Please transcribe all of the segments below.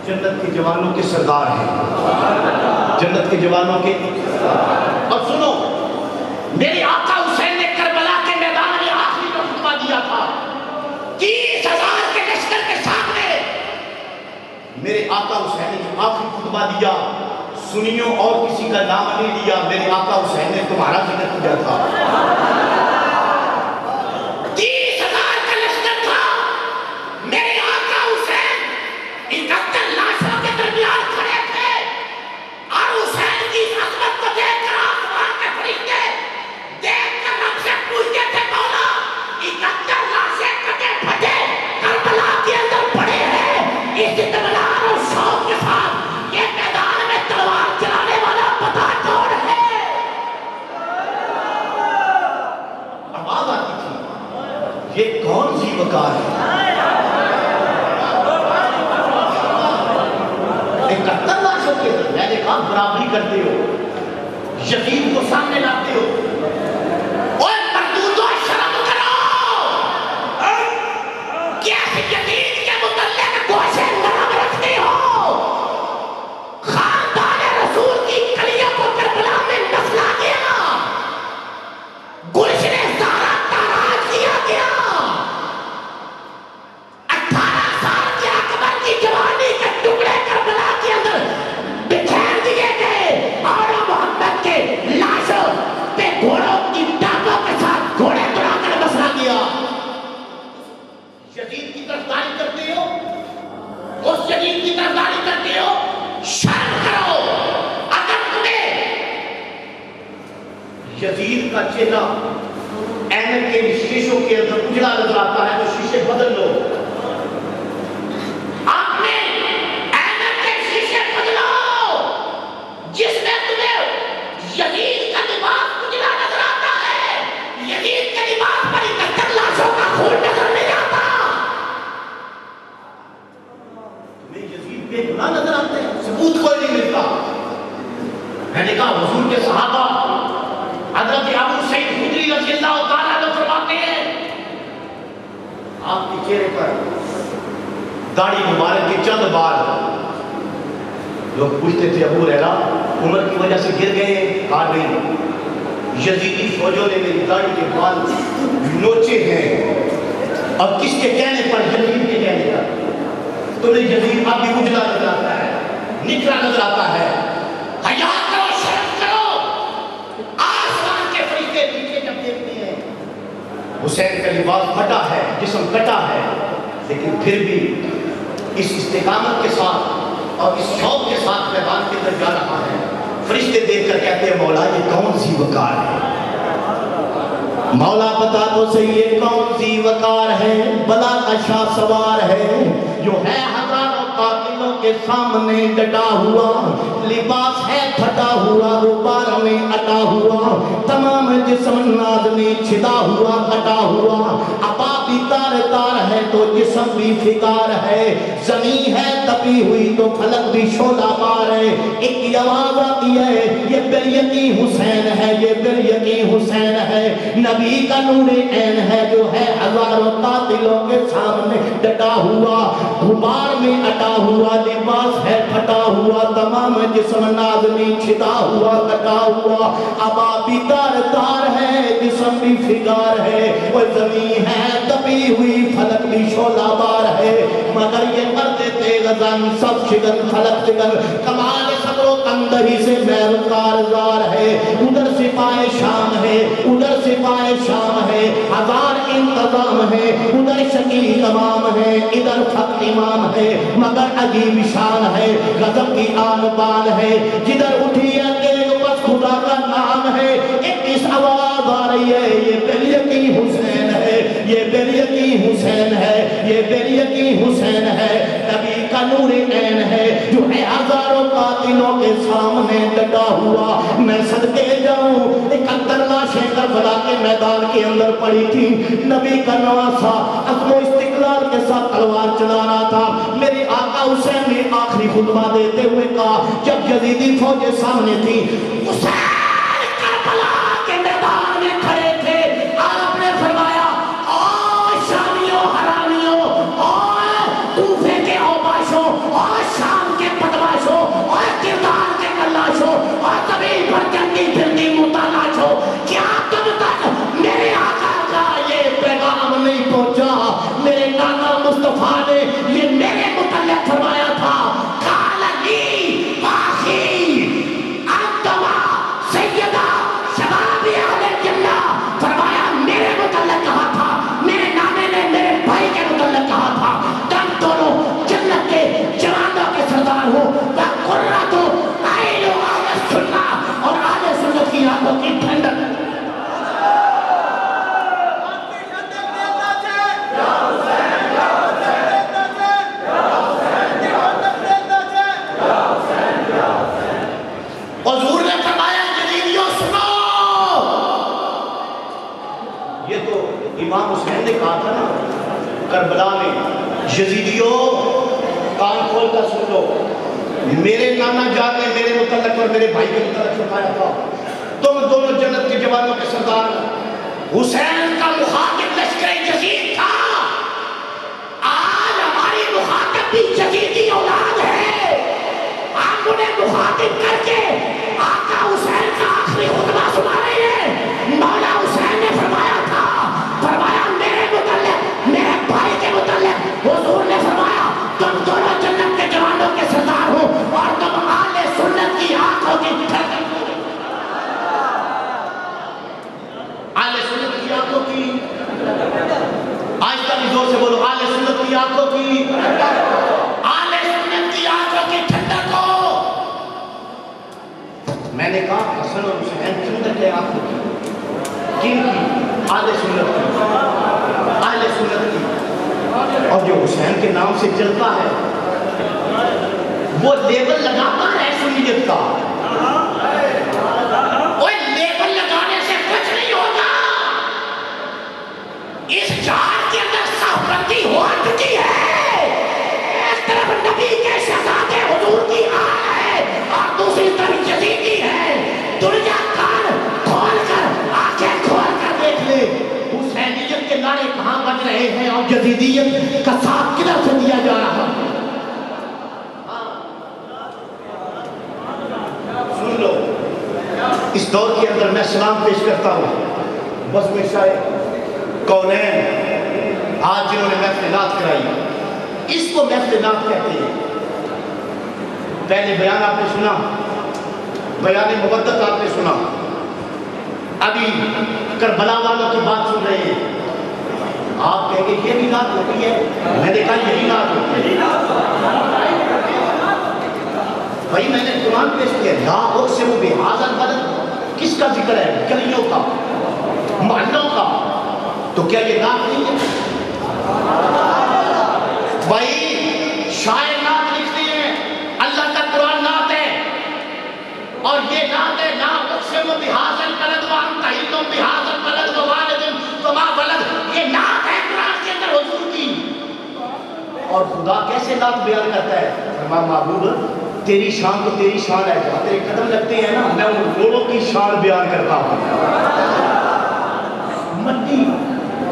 جنت کے جوانوں کے سردار ہیں، جنت کے جوانوں کے۔ اور سنو، میرے آقا حسین نے کربلا کے میدان میں آخری جو خطبہ دیا تھا 30,000 کے لشکر کے سامنے، میرے آقا حسین نے جو آخری خطبہ دیا، سنیوں اور کسی کا نام نہیں لیا، میرے آقا حسین نے تمہارا ذکر کیا تھا۔ 30,000 کا لشکر تھا، میرے آقا حسین 71 لاشوں کے درمیان کھڑے تھے، اور حسین کی عظمت کو دیکھ کر آسمان کے فرشتے دیکھ کر رب سے پوچھتے تھے، مولا 71 لاشیں کٹے پھٹے کربلا کے اندر پڑے ہیں، اس اطمینان اور شوق کے ساتھ یہ میدان میں تلوار چلانے والا پتہ کون ہے؟ آواز آتی تھی، یہ کون سی وقار ہے؟ 71 لاشوں کے اندر میں نے کہا برابری کرتے ہو، یزید کو سامنے لاتے ہو، اوہ مردودو شرم کرو، کیسے یزید کے متعلق گوشے نرم رکھتے ہو؟ خاندان رسول کی کلیوں کو کربلا میں نسلا گیا، گلشن زہرا تاراج کیا گیا، 18 سال کے اکبر کی جوانی کے ٹکڑے کربلا کے اندر بکھیر دیے گئے، اور محمد کے لاشوں پہ گھوڑوں کی ٹانگوں کے ساتھ گھوڑے دوڑا کر بسا دیا۔ یزید کی طرفداری کرتے ہو، اس یزید کی طرفداری کرتے ہو، شرم کرو۔ اگر تمہیں یزید کا چہرہ اینک کے شیشوں کے اندر اجڑا نظر آتا ہے تو شیشے بدل لو۔ آپ نے اینک کے شیشے بدلو، جس میں تمہیں یزید کا لباس اجڑا نظر آتا ہے، یزید کے لباس پر 71 لاشوں کا خون نظر نہیں آتا۔ تمہیں یزید بے گناہ نظر آتے ہیں، ثبوت کوئی نہیں ملتا۔ میں نے کہا حضور کے صحابہ حضرت ابو سعید خدری رضی اللہ تعالیٰ عنہ فرماتے ہیں، آپ کے چہرے پر داڑھی مبارک کے چند بال، لوگ پوچھتے تھے ابو ہریرہ عمر کی وجہ سے گر گئے؟ کہا نہیں، یزیدی فوجوں نے میری داڑھی کے بال نوچے ہیں، اور کس کے کہنے پر؟ یزید کے کہنے پر۔ تمہیں یزید اب بھی اجلا نظر آتا ہے، نکلا نظر آتا ہے۔ حیا کرو، شرم کرو۔ آسمان کے فرشتے نیچے جب دیکھتے ہیں حسین کا لباس پھٹا ہے، جسم کٹا ہے، لیکن پھر بھی اس استقامت کے ساتھ اور اس شوق کے ساتھ میدان کے اندر جا رہا ہے۔ فرشتے دیکھ کر کہتے ہیں مولا یہ کون سی وقار ہے؟ مولا بتا تو صحیح یہ کون سی وقار ہے؟ بلا کا شاہ سوار ہے، جو ہے ہزاروں قاتلوں کے سامنے ڈٹا ہوا، لباس ہے پھٹا ہوا، غبار میں اٹا ہوا، تمام جسم ناز میں چھدا ہوا کٹا ہوا، عبا بھی تار تار ہے تو جسم بھی فکار ہے، زمین ہے تپی ہوئی تو فلک بھی شعلہ مار ہے۔ ایک آواز آتی ہے یہ بریتی حسین ہے، یہ بریتی حسین ہے، نبی کا نور عین ہے، جو ہے ہزاروں قاتلوں کے سامنے ڈٹا ہوا، غبار میں اٹا ہوا، لباس ہے پھٹا ہوا، تمام جسم ناز میں چھدا ہوا کٹا ہوا، عبا بھی تار تار ہے، جسم بھی فکار ہے، وہ زمین ہے تپی ہوئی، فلک بھی شعلہ بار ہے، مگر یہ مرد تیغ زن سب شکن فلک شکن، کمال صبر و اندہی سے میر کارزار ہے، ادھر سپاہ شام ہے، ادھر سپاہ شام ہے، ہزار انتظام ہے، ادھر شکیل امام ہے، ادھر فقر امام ہے، مگر عجیب شان ہے، غضب کی آن بان ہے، جدھر اٹھی ہے تیغ بس خدا کا نام ہے، ایک اس آواز آ رہی ہے یہ بریتی حسین ہے، یہ بریتی حسین ہے، یہ بریتی حسین ہے، نبی کا نور عین ہے، جو ہے ہزاروں قاتلوں کے سامنے ڈٹا ہوا۔ میں صدقے جاؤں 71 لاشیں کربلا کے میدان کے اندر پڑی تھی، نبی کا نواسا عزم و استقلال کے ساتھ تلوار چلا رہا تھا، میرے آقا حسین نے آخری خطبہ دیتے ہوئے کہا، جب یزیدی فوجیں سامنے تھی، حسین کربلا کے میدان میں کھڑے تھے، آپ نے فرمایا او شامیوں حرامیوں، او کوفے کے اوباشوں، او شام مصطفیٰ نے یہ میرے متعلق فرمایا تھا، قال لی باخی انتما سیدہ شباب اہل الجنہ، فرمایا میرے متعلق کہا تھا، میرے نانے نے میرے بھائی کے متعلق کہا تھا، تم دونوں جنت کے جوانوں کے سردار ہو، وقرۃ عین اہل سنہ، اور اہل سنت کی آنکھوں کی ٹھنڈک۔ حضور نے فرمایا جدیدیوں سنو، یہ تو امام حسین نے کہا تھا نا کربلا میں، یزیدیوں کان کھول کر سن لو، میرے نانا جان نے میرے متعلق اور میرے بھائی کے متعلق فرمایا تھا تم دونوں جنت کے جوانوں کے سردار۔ حسین کا مخاطب لشکر یزید تھا، آج ہماری مخاطب بھی یزیدی اولاد ہے، ہم انہیں مخاطب کر کے آقا حسین کا آخری خطبہ سنا رہے ہیں۔ مولا حسین نے فرمایا تھا، فرمایا میرے متعلق میرے بھائی کے متعلق حضور نے فرمایا تم دونوں جنت کے جوانوں کے سردار ہو اور تم اہل سنت کی آنکھوں کی ٹھنڈک ہو۔ اہل سنت کی آنکھوں کی، آج تک زور سے بولو، اہل سنت کی آنکھوں کی، اہل سنت کی آنکھوں کی ٹھنڈک ہو۔ میں نے کہا حسن اور حسین ٹھنڈک ہے آنکھوں کی، کن کی؟ اہل سنت کی، اہل سنت کی۔ اور جو حسین کے نام سے جلتا ہے وہ لیبل لگاتا ہے سنیت کا، وہ لیبل لگانے سے کچھ نہیں ہوگا، اس جہاد کے اندر صحبتی ہو چکی ہے، ایک طرف نبی کے شہزادے حضور کی آل ہے اور دوسری طرف یزیدی ہے۔ دنیا کان کھول کر آنکھیں کھول کر دیکھ لے، حسینیت کے نعرے کہاں بج رہے ہیں اور یزیدیت کا ساتھ کدھر سے دیا جا رہا ہے۔ سن لو، اس دور کے اندر میں سلام پیش کرتا ہوں بزم شاعر کونین، آج جنہوں نے محفل نعت کرائی، اس کو محفل نعت کہتے ہیں۔ پہلے بیان آپ نے سنا، بیان مبدت آپ نے سنا، ابھی کربلا والوں کی بات سن رہے ہیں۔ آپ کہیں گے یہ بھی نعت ہوتی ہے، میں نے کہا یہی نعت ہوتی ہے۔ بھائی میں نے قرآن پیش کیا، لا اقسم بہذا البلد، کس کا ذکر ہے؟ گلیوں کا، محلوں کا، تو کیا یہ نعت نہیں ہے؟ بھائی شاعر نعت لکھتے ہیں، اللہ کا قرآن نعت ہے، اور یہ نعت ہے لا اقسم بہذا البلد وانت حل بہذا البلد ووالد وما ولد، یہ نعت ہے قرآن کے اندر حضور کی۔ اور خدا کیسے نعت بیان کرتا ہے؟ فرمایا محبوب تیری شان تو تیری شان ہے، جہاں تیرے قدم لگتے ہیں نا میں ان روڑوں کی شان بیان کرتا ہوں۔ مٹی،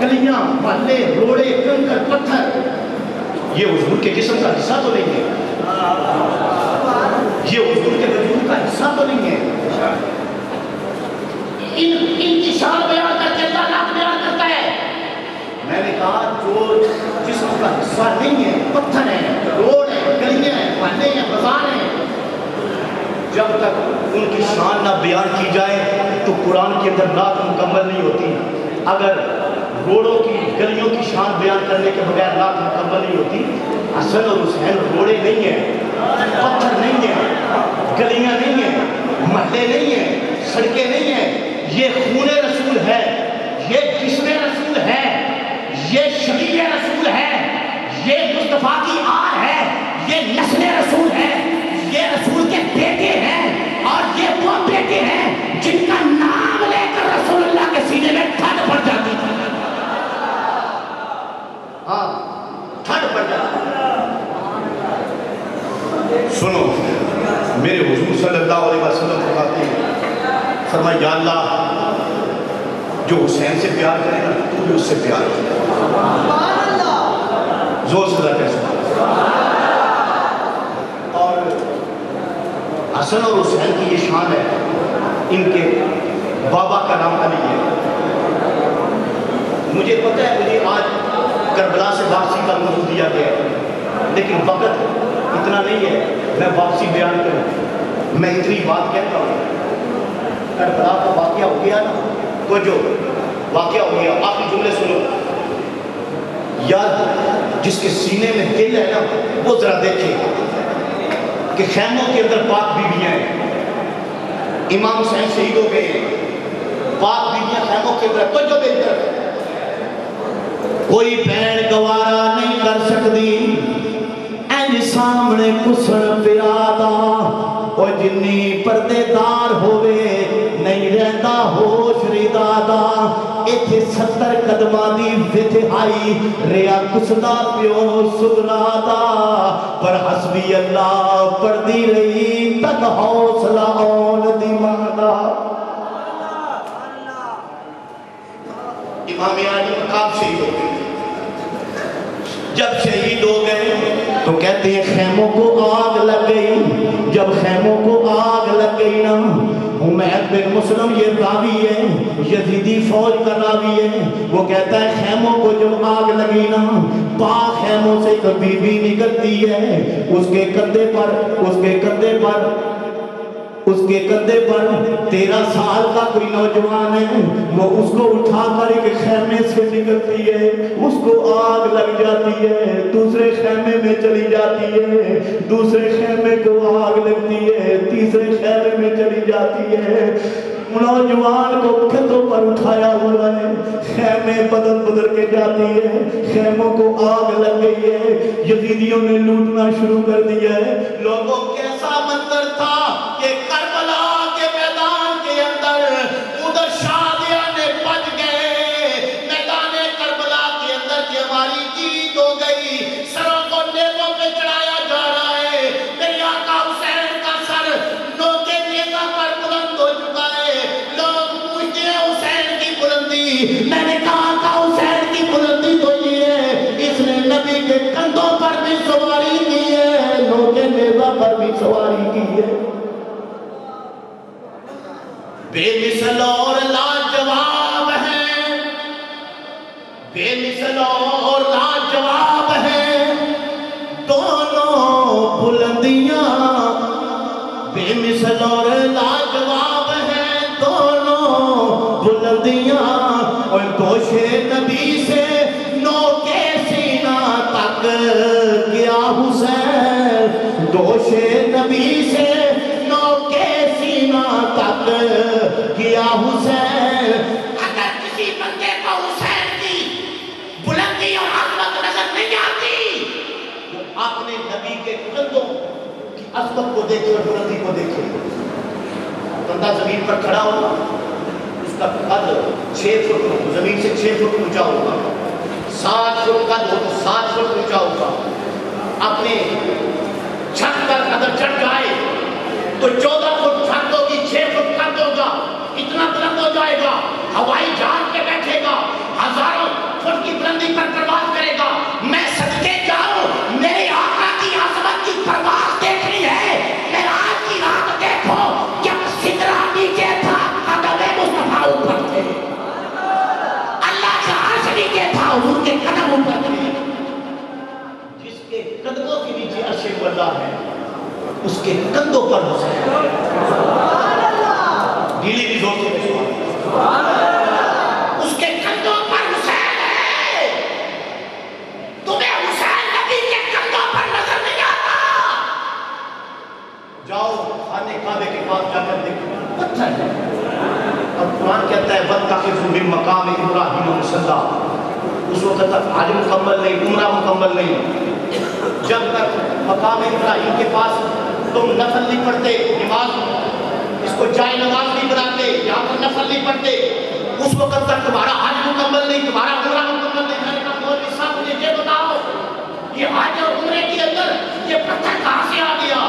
گلیاں، محلے، روڑے، کنکر، پتھر، یہ حضور کے جسم کا حصہ تو نہیں ہے، یہ حضور کے وجود کا حصہ تو نہیں ہے۔ ان کی شان بیان کر کے اللہ نعت بیان کرتا ہے۔ میں نے کہا جو جسم کا حصہ نہیں ہے، پتھر ہے، روڑ ہے، گلیاں ہیں، محلے ہیں، بازار ہیں، جب تک ان کی شان نہ بیان کی جائے تو قرآن کے اندر نعت مکمل نہیں ہوتی۔ اگر روڑوں کی، گلیوں کی شان بیان کرنے کے بغیر نعت مکمل نہیں ہوتی۔ حسن اور حسین روڑے نہیں ہیں، پتھر نہیں ہیں، گلیاں نہیں ہیں، محلے نہیں ہیں، سڑکیں نہیں ہیں، یہ خون رسول ہے، یہ جسم رسول ہے، یہ شفیع رسول ہے، یہ مصطفیٰ کی آل ہے، یہ نسل رسول ہے، یہ رسول کے بیٹے ہیں، اور یہ وہ بیٹے ہیں جن کا نام لے کر رسول اللہ کے سینے میں ٹھنڈ پڑ جاتی تھی۔ ہاں ٹھنڈ پڑ جاتی۔ سنو، میرے حضور صلی اللہ علیہ وسلم فرماتے ہیں، فرمایا یا اللہ جو حسین سے پیار کرے گا تو بھی اس سے پیار کرے گا۔ زور سے اللہ کہہ سکتا۔ اور حسن اور حسین کی یہ شان ہے، ان کے بابا کا نام علی ہے۔ مجھے پتہ ہے، مجھے آج کربلا سے واپسی کا لفظ دیا گیا ہے، لیکن وقت اتنا نہیں ہے میں واپسی بیان کروں. میں اتنی بات کہتا ہوں، کربلا کا واقعہ ہو گیا نا، تو جو واقعہ ہو گیا، آخری جملے سنو. یار جس کے سینے میں دل ہے نا وہ ذرا دیکھے کہ خیموں کے اندر پاک بیویاں ہیں. امام حسین شہید ہو گئے ہیں، پاک بیویاں خیموں کے اندر. تو جو بہتر کوئی بہن گوارا نہیں کر سکتی اینج سامنے کسن پیرادا، وہ جنی پردے دار ہوئے نہیں رہتا ہوش ردادا. ایتھے 70 قدمہ دی وتھائی ریا کسدا پیو سدرادا، پر حسبی اللہ پردی رہی تک حوصلہ اون دی مادا. امام علی مقام شہید ہو گئے. جب شہید ہو گئے تو کہتے ہیں خیموں کو آگ لگ گئی. جب خیموں کو آگ لگ گئی نا، حمید بن مسلم یہ راوی ہے، یزیدی فوج کا راوی ہے، وہ کہتا ہے خیموں کو جب آگ لگی نا، پاک خیموں سے ایک بی بی نکلتی ہے، اس کے کندھے پر 13 سال کا کوئی نوجوان ہے، وہ اس کو اٹھا کر ایک خیمے سے نکلتی ہے، اس کو آگ لگ جاتی ہے، دوسرے خیمے میں چلی جاتی ہے، دوسرے خیمے کو آگ لگتی ہے، تیسرے خیمے میں چلی جاتی ہے. نوجوان کو کندھوں پر اٹھایا ہوا ہے، خیمے بدل کے جاتی ہے، خیموں کو آگ لگ گئی ہے، یزیدیوں نے لوٹنا شروع کر دیا ہے. لوگوں کیسا منظر تھا کہ کربلا کے میدان کے اندر ادھر شادیانے بج گئے، میدان کربلا کے اندر کہ ہماری جیت ہو گئی، سروں کو نیزوں پہ چڑھایا جا رہا ہے. میرے آقا حسین کا سر نوکے نیزہ پر بلند ہو چکا ہے. لوگ پوچھتے ہیں حسین کی بلندی، میں نے کہا آقا حسین کی بلندی تو یہ ہے اس نے نبی کے کندھوں پر بھی سواری کی ہے، نوکے نیزہ پر بھی سواری کی ہے. بے مثل اور لاجواب ہیں، بے مثل اور لاجواب ہیں دونوں بلندیاں، بے مثل اور لاجواب ہیں دونوں بلندیاں. اور دوش نبی سے نوکے سینہ تک گیا حسین، دوش نبی سے نوکے سینہ تک گیا حسین. اگر کسی بندے کو حسین کی بلندی اور عظمت نظر نہیں آتی، وہ اپنے نبی کے کندھوں کی عظمت کو دیکھے اور بلندی کو دیکھے. بندہ زمین پر کھڑا ہوگا، اس کا قد 6 فٹ زمین سے 6 فٹ اونچا ہوگا، 7 فٹ قد ہو تو 7 فٹ اونچا ہوگا. اپنے چھت پر اگر چڑھ جائے تو 14 فٹ چھت ہوگی، 6 فٹ قد ہوگا، اتنا بلند ہو جائے گا. ہوائی جہاز پہ بیٹھے گا، ہزاروں فٹ کی بلندی پر پرواز کرے گا. میں صدقے جاؤں، میرے آقا کی عظمت کی پرواز دیکھنی ہے. معراج کی رات دیکھو، جب سدرہ نیچے تھا قدم مصطفیٰ اوپر تھے، اللہ کا عرش نیچے تھا حضور کے قدم اوپر تھے. جس کے قدموں کے نیچے عرش اللہ ہے، اس کے کندھوں پر حسین ہے. ڈیلی بھی زور سے اس کے کندھوں پر حسین ہے. تمہیں حسین نبی کے کندھوں پر نظر نہیں آتا. جاؤ خانے کعبے کے پاس جا کر دیکھو، پتھر ہے. اور قرآن کہتا ہے وَاتَّخِذُوا مِن مَّقَامِ إِبْرَاهِيمَ مُصَلًّى. اس وقت تک حج مکمل نہیں، عمرہ مکمل نہیں. جب تک مقام ابراہیم کے پاس تم نفل نہیں پڑھتے، نماز اس کو جائے نماز نہیں بناتے، یہاں پر نفل نہیں پڑھتے، اس وقت تک تمہارا حج مکمل نہیں، تمہارا عمرہ مکمل نہیں. میں نے کہا مولوی صاحب مجھے یہ بتاؤ، یہ حج اور عمرے کے اندر یہ پتھر کہاں سے آ گیا؟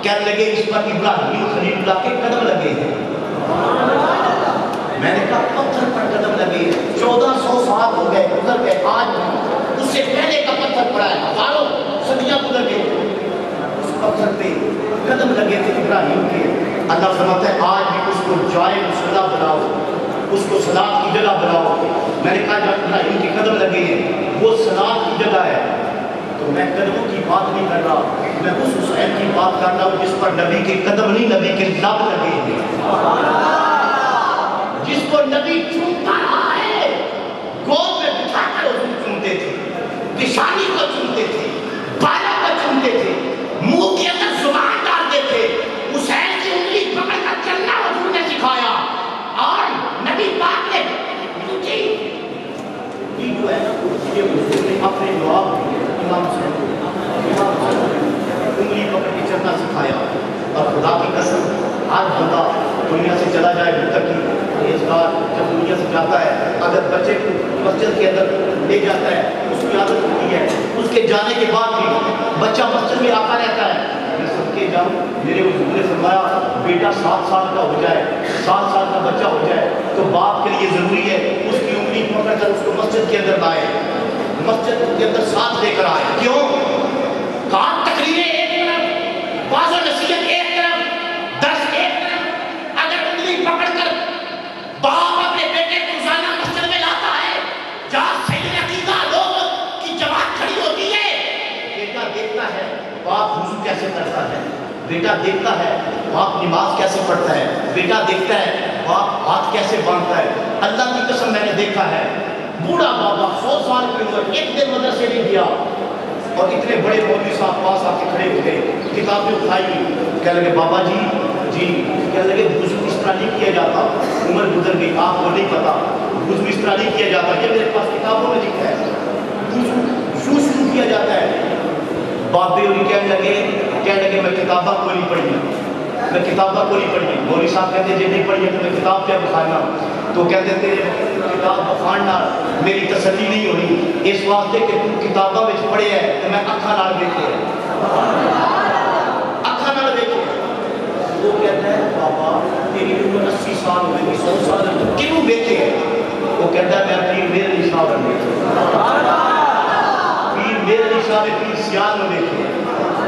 کہنے لگے اس پر ابراہیم خلیل اللہ کے قدم لگے ہیں. میں نے کہا پتھر پر قدم لگے، 1400 سال ہو گئے گزر گئے، آج اس سے پہلے کا پتھر پڑا ہے، ہزاروں صدیاں گزر گئے، اس پتھر پہ قدم لگے تھے ابراہیم کے. اللہ فرماتا ہے آج بھی اس کو جائے مصلی بناؤ. اس کو صلاۃ کی جگہ بناؤ. میں نے کہا جب ابراہیم کے قدم لگے ہیں وہ صلاۃ کی جگہ ہے. تو میں قدموں کی بات نہیں کر رہا, میں اس حسین کی بات کر رہا ہوں جس پر نبی کے قدم نہیں, نبی کے لب لگے ہیں, جس کو نبی چومتا رہا ہے, گود میں بٹھا کر حضور چومتے تھے, پیشانی کو چومتے تھے, بالوں کو چومتے تھے, منہ کے اندر زبان ڈالتے تھے. حسین کی انگلی پکڑ کر چلنا حضور نے سکھایا, اور نبی پاک نے مجھے یہ جو ہے نا یہ حضور نے اپنے جواب امام حسین انگلی پکڑ کے چلنا سکھایا. اور خدا کی قسم ہر بندہ دنیا سے چلا جائے متقی پرہیزگار جب دنیا سے جاتا ہے, اگر بچے کو مسجد کے اندر لے جاتا ہے اس کی عادت ہوتی ہے, اس کے جانے کے بعد بھی بچہ مسجد میں آتا رہتا ہے. میں سب کے جاؤں, میرے حضور نے فرمایا بیٹا 7 سال کا ہو جائے, 7 سال کا بچہ ہو جائے تو باپ کے لیے ضروری ہے اس کی انگلی پکڑ کر اس کو مسجد کے اندر لائے, مسجد کے اندر ساتھ لے کر آئے. کیوں؟ کہاں تقریریں ایک طرف, باز و نصیحت ایک طرف, درس ایک طرف, اگر انگلی پکڑ کر باپ اپنے بیٹے کو روزانہ مسجد میں لاتا ہے جہاں صحیح عقیدہ لوگ کی جماعت کھڑی ہوتی ہے, بیٹا دیکھتا ہے باپ وضو کیسے کرتا ہے, بیٹا دیکھتا ہے باپ نماز کیسے پڑھتا ہے, بیٹا دیکھتا ہے باپ ہاتھ کیسے باندھتا ہے. اللہ کی قسم میں نے دیکھا ہے بوڑھا بابا 100 سال کی عمر ایک دن مدرسے نہیں گیا, اور اتنے بڑے مولوی صاحب پاس آ کے کھڑے ہوئے, کتابیں اٹھائی, کہنے لگے بابا جی کہنے لگے وضو اس طرح نہیں کیا جاتا, عمر گزر گئی آپ کو نہیں پتا, وضو اس طرح نہیں کیا جاتا, یہ میرے پاس کتابوں میں لکھا ہے, وضو یوں شروع کیا جاتا ہے. بابے اور کہنے لگے میں کتابہ کو نہیں پڑھی, میں کتابہ کو نہیں پڑھی. مولوی صاحب کہتے جی نہیں پڑھی ہے تو میں کتاب کیا بخانا, تو کہتے تھے کتاب بخاننا میری تسلی نہیں ہونی, اس واسطے کہ تم کتاباں میں پڑھے ہے تو میں اکھاں نال دیکھے, اکھاں نال دیکھے. وہ کہتا ہے بابا تیری عمر 80 سال ہو گئی, 100 سال تو کیوں دیکھے؟ وہ کہتا ہے میں پیر میر علی صاحب نے دیکھے, پیر میر علی صاحب نے پیر سیال نے دیکھے,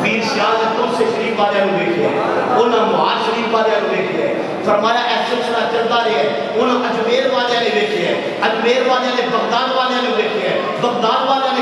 پیر سیال نے تم سے شریف والے نے دیکھے, انہوں معاذ شریف والے نے دیکھے. فرمایا ایسے سلسلہ چلتا رہے, انہوں اجمیر والے نے دیکھے, اجمیر والے نے بغداد والے نے دیکھے, بغداد والے